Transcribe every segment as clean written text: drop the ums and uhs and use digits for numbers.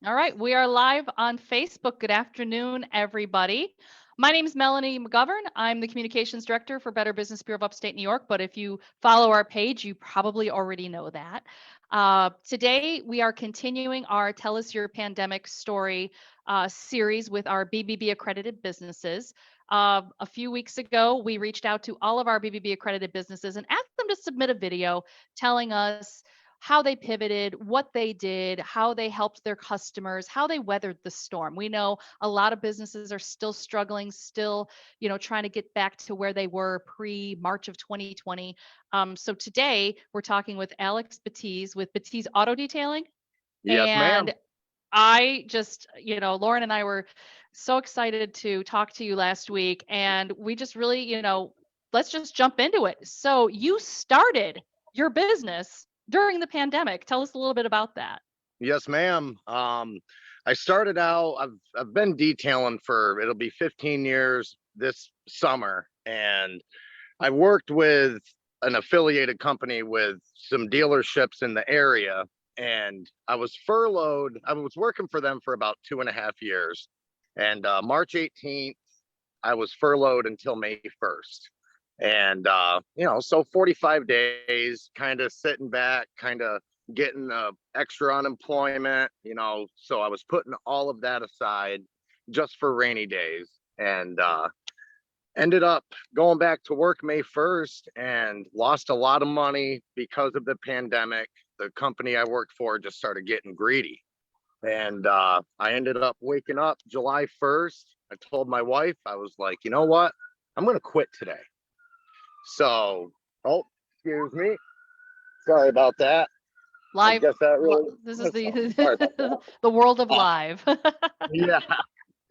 All right, we are live on Facebook. Good afternoon, everybody. My name is Melanie McGovern. I'm the Communications Director for Better Business Bureau of Upstate New York, but if you follow our page, you probably already know that. Today, we are continuing our Tell Us Your Pandemic Story series with our BBB accredited businesses. A few weeks ago, we reached out to all of our BBB accredited businesses and asked them to submit a video telling us how they pivoted, what they did, how they helped their customers, how they weathered the storm. We know a lot of businesses are still struggling, still, trying to get back to where they were pre-March of 2020. So today we're talking with Alex Batease with Batease Auto Detailing. Yes, ma'am. And I just, Lauren and I were so excited to talk to you last week, and we just really, let's just jump into it. So you started your business during the pandemic. Tell us a little bit about that. Yes, ma'am. I started out, I've been detailing it'll be 15 years this summer. And I worked with an affiliated company with some dealerships in the area. And I was furloughed. I was working for them for about 2.5 years. And March 18th, I was furloughed until May 1st. And, so 45 days, kind of sitting back, kind of getting extra unemployment, so I was putting all of that aside just for rainy days, and ended up going back to work May 1st and lost a lot of money because of the pandemic. The company I worked for just started getting greedy. And I ended up waking up July 1st. I told my wife, I was like, you know what? I'm going to quit today. So, excuse me. Sorry about that. Live. I guess that really, this is the the world of live. Yeah.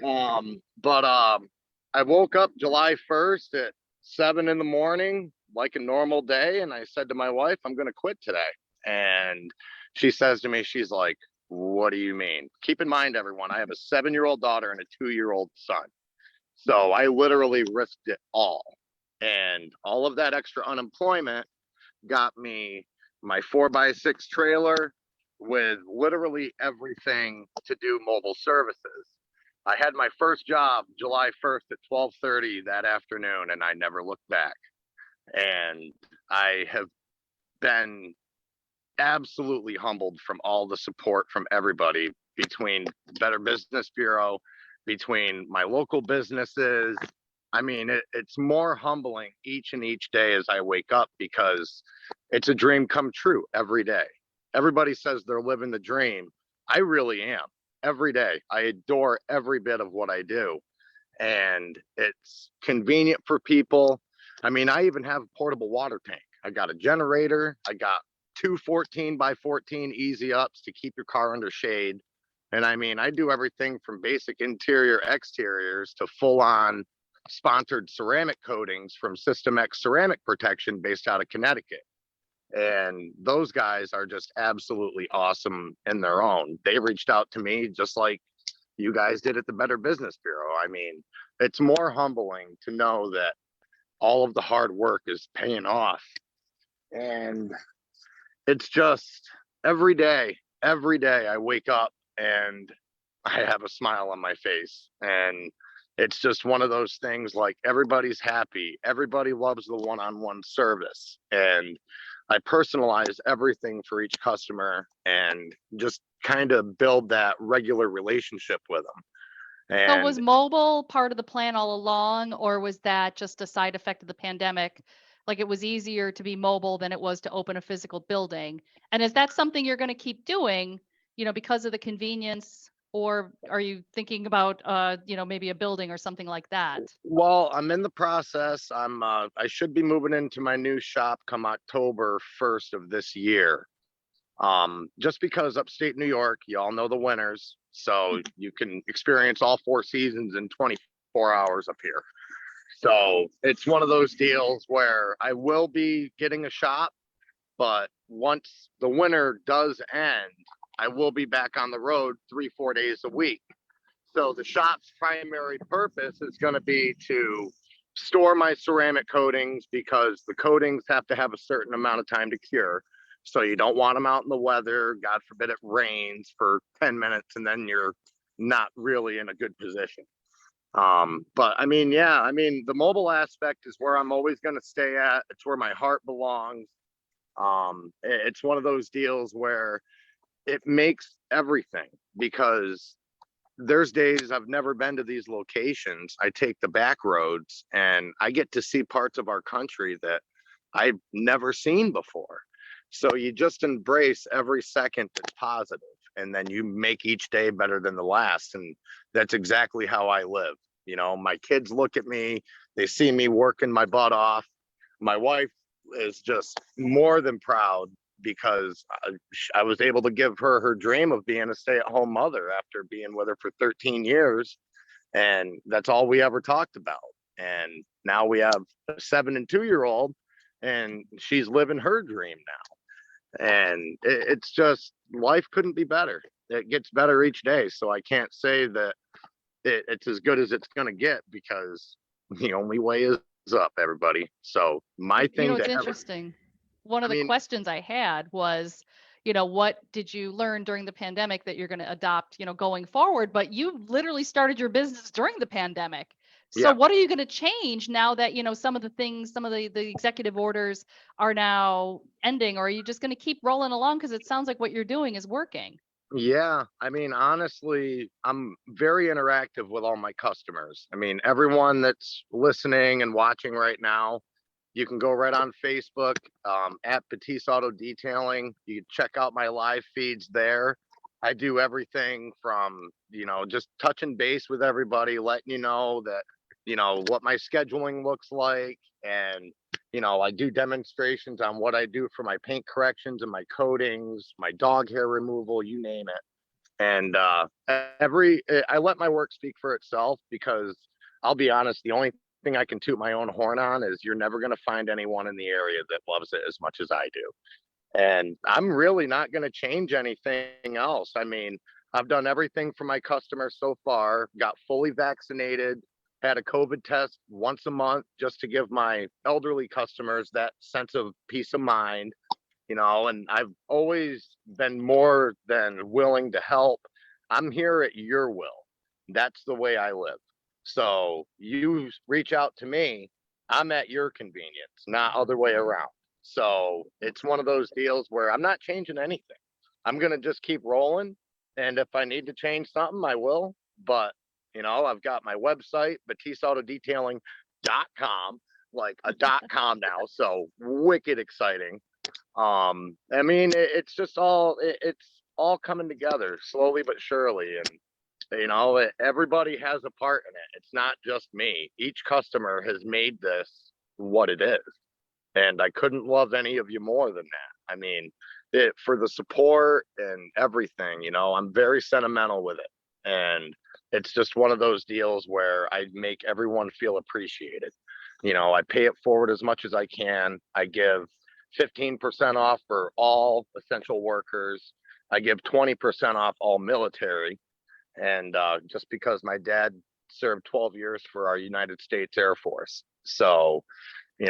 But I woke up July 1st at 7 in the morning, like a normal day, and I said to my wife, I'm going to quit today. And she says to me, she's like, what do you mean? Keep in mind, everyone, I have a 7-year-old daughter and a 2-year-old son. So I literally risked it all. And all of that extra unemployment got me my 4x6 trailer with literally everything to do mobile services. I had my first job July 1st at 12:30 that afternoon, and I never looked back. And I have been absolutely humbled from all the support from everybody, between Better Business Bureau, between my local businesses. I mean, it's more humbling each day as I wake up, because it's a dream come true every day. Everybody says they're living the dream. I really am every day. I adore every bit of what I do. And it's convenient for people. I mean, I even have a portable water tank. I got a generator. I got 2 14x14 easy ups to keep your car under shade. And I mean, I do everything from basic interior exteriors to full on sponsored ceramic coatings from System X Ceramic Protection, based out of Connecticut. And those guys are just absolutely awesome in their own. They reached out to me just like you guys did at the Better Business Bureau. I mean, it's more humbling to know that all of the hard work is paying off. And it's just every day I wake up and I have a smile on my face. And it's just one of those things, like, everybody's happy. Everybody loves the one-on-one service. And I personalize everything for each customer and just kind of build that regular relationship with them. And so was mobile part of the plan all along, or was that just a side effect of the pandemic? Like, it was easier to be mobile than it was to open a physical building. And is that something you're going to keep doing, because of the convenience? Or are you thinking about, maybe a building or something like that? Well, I'm in the process. I should be moving into my new shop come October 1st of this year. Just because upstate New York, you all know the winters, so you can experience all 4 seasons in 24 hours up here. So it's one of those deals where I will be getting a shop, but once the winter does end, I will be back on the road 3-4 days a week. So the shop's primary purpose is going to be to store my ceramic coatings, because the coatings have to have a certain amount of time to cure. So you don't want them out in the weather. God forbid it rains for 10 minutes and then you're not really in a good position. But I mean, yeah, I mean, the mobile aspect is where I'm always going to stay at. It's where my heart belongs. It's one of those deals where it makes everything, because there's days I've never been to these locations. I take the back roads and I get to see parts of our country that I've never seen before. So you just embrace every second that's positive, and then you make each day better than the last. And that's exactly how I live. You know, my kids look at me, they see me working my butt off. My wife is just more than proud, because I was able to give her her dream of being a stay-at-home mother after being with her for 13 years. And that's all we ever talked about. And now we have a 7 and 2 year old, and she's living her dream now. And it's just, life couldn't be better. It gets better each day. So I can't say that it's as good as it's going to get, because the only way is up, everybody. So my You thing know, to it's ever, interesting. One I of the mean, questions I had was, what did you learn during the pandemic that you're going to adopt, going forward? But you literally started your business during the pandemic. So yeah, what are you going to change now that, some of the things, some of the executive orders are now ending, or are you just going to keep rolling along? Because it sounds like what you're doing is working. yeah. I mean, honestly, I'm very interactive with all my customers. I mean, everyone that's listening and watching right now, you can go right on Facebook, at Batease Auto Detailing. You can check out my live feeds there. I do everything from, just touching base with everybody, letting you know that, what my scheduling looks like. And, I do demonstrations on what I do for my paint corrections and my coatings, my dog hair removal, you name it. And I let my work speak for itself, because I'll be honest, the only thing I can toot my own horn on is you're never going to find anyone in the area that loves it as much as I do. And I'm really not going to change anything else. I mean, I've done everything for my customers so far, got fully vaccinated, had a COVID test once a month just to give my elderly customers that sense of peace of mind. And I've always been more than willing to help. I'm here at your will. That's the way I live. So you reach out to me, I'm at your convenience, not other way around. So it's one of those deals where I'm not changing anything. I'm going to just keep rolling. And if I need to change something, I will. But, I've got my website, BateaseAutoDetailing.com, like a .com now. So wicked exciting. I mean, it's just it's all coming together slowly but surely. And, everybody has a part in it. It's not just me. Each customer has made this what it is. And I couldn't love any of you more than that. I mean, for the support and everything, I'm very sentimental with it. And it's just one of those deals where I make everyone feel appreciated. I pay it forward as much as I can. I give 15% off for all essential workers. I give 20% off all military. And just because my dad served 12 years for our United States Air Force. So,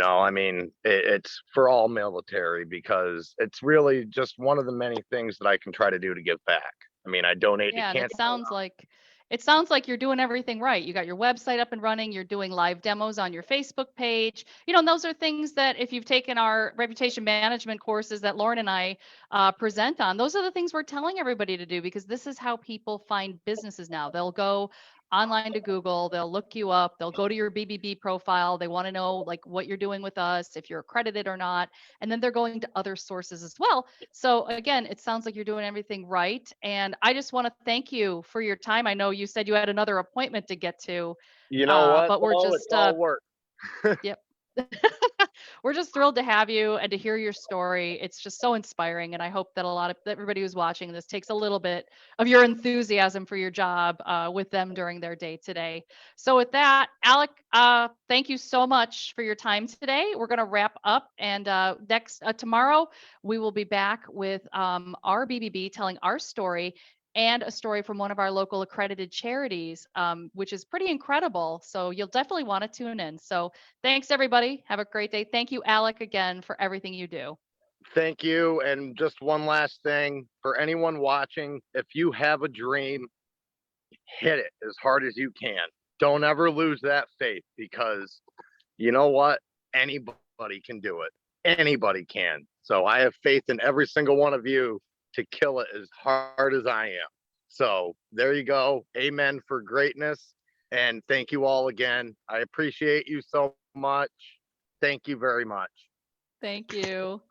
I mean, it's for all military, because it's really just one of the many things that I can try to do to give back. I mean, I donate to Yeah, and cancer. it sounds like you're doing everything right. You got your website up and running, you're doing live demos on your Facebook page. And those are things that if you've taken our reputation management courses that Lauren and I present on, those are the things we're telling everybody to do, because this is how people find businesses now. They'll go online to Google, they'll look you up, they'll go to your BBB profile, they want to know like what you're doing with us, if you're accredited or not, and then they're going to other sources as well. So again, it sounds like you're doing everything right. And I just want to thank you for your time. I know you said you had another appointment to get to, You know what? but we're Oh, just, it's all work. yep. We're just thrilled to have you and to hear your story. It's just so inspiring. And I hope that everybody who's watching this takes a little bit of your enthusiasm for your job with them during their day today. So with that, Alec, thank you so much for your time today. We're going to wrap up, and tomorrow we will be back with our BBB telling our story and a story from one of our local accredited charities, which is pretty incredible. So you'll definitely want to tune in. So thanks, everybody. Have a great day. Thank you, Alec, again for everything you do. Thank you. And just one last thing for anyone watching, if you have a dream, hit it as hard as you can. Don't ever lose that faith, because you know what? Anybody can do it. Anybody can. So I have faith in every single one of you to kill it as hard as I am. So there you go. Amen for greatness. And thank you all again. I appreciate you so much. Thank you very much. Thank you.